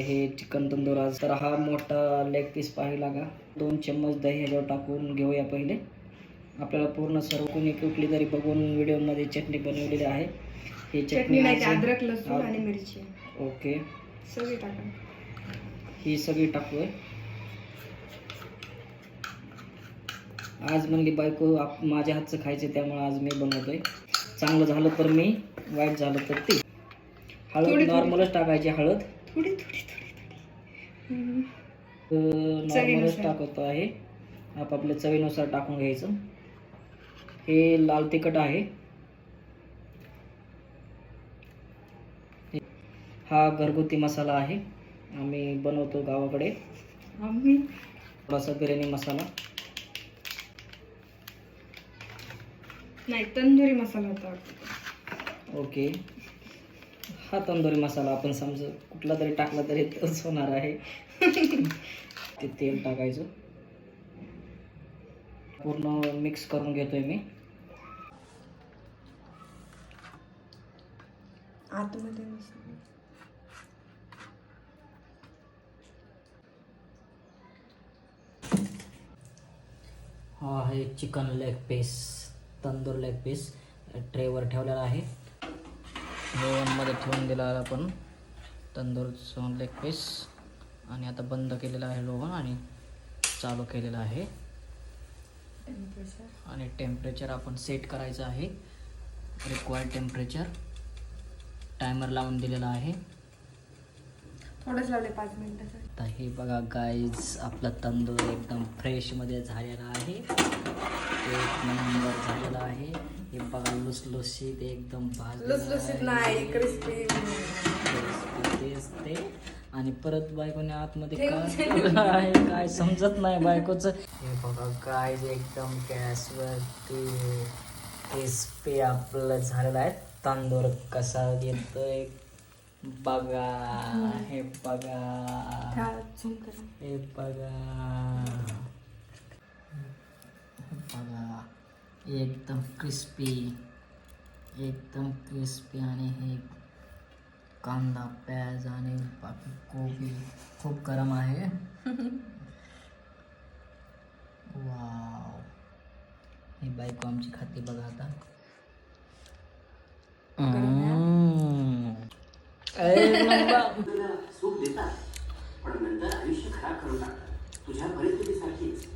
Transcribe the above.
हे चिकन तंदूर आज. तर हा मोठा लेग पीस पाहिला का. 2 चम्मच दही ह्याच्यावर टाकून घेऊया पहिले. आपल्याला पूर्ण सर्व कोणी कुठली तरी बघून व्हिडिओमध्ये चटणी बनवलेली आहे. ही चटणी नाही, अद्रक लसूण आणि मिरची. ओके, सगळी टाका. ही सगळी टाकूया. आज म्हणली बायको माझ्या हातचं खायचं, त्यामुळे आज मी बनवतोय. चांगलं झालं तर मी, वाईट झालं तर ती. हळद नॉर्मलच टाकायची. हळद थोडी नॉर्मलच टाकतो आहे. आपापल्या चवीनुसार टाकून घ्यायचं. हे लाल तिखट आहे. हा घरगुती मसाला आहे, आम्ही बनवतो गावाकडे. थोडासा बिर्याणी मसाला नाही, तंदुरी मसाला होता. ओके, हा तंदुरी मसाला आपण समजा कुठला तरी टाकला तरी तोच होणार आहे. ते तेल टाकायचं. पूर्ण मिक्स करून घेतोय मी. आतमध्ये हा आहे chicken leg piece, tandoor leg piece ट्रेवर ठेवलेला आहे. ओव्हनमध्ये ठेवून दिला आपण तंदूरचं लेग पीस. आणि आता बंद केलेला आहे ओव्हन आणि चालू केलेला आहे. आणि टेम्परेचर आपण सेट करायचं आहे, रिक्वायर्ड टेम्परेचर. टायमर लावून दिलेला आहे. थोडंच लावले 5 मिनिटासाठी. आता हे बघा गाईज, आपला तंदूर एकदम फ्रेशमध्ये झालेला आहे. एक नंबर झालेला आहे. हे बघा लुसलुसीत एकदम लुसलुसीत नाही, क्रिस्पी. तेच ते. आणि परत बायकोने आतमध्ये काय आहे काय समजत नाही बायकोचं. हे बघा गाईज, एकदम गॅसवरती क्रिस्पी आपलं झालेलं आहे. तंदूर कसा येतोय बघा. हे बघा, हे बघा, बघा, एकदम क्रिस्पी, एकदम क्रिस्पी. आणि हे कांदा, प्याज आणि बाकी कोबी खूप गरम आहे. वाव, ही बायको आमची खाती बघा आता. सुख देतात पण नंतर आयुष्य खराब करून टाकतात. तुझ्या परिस्थितीसाठीच.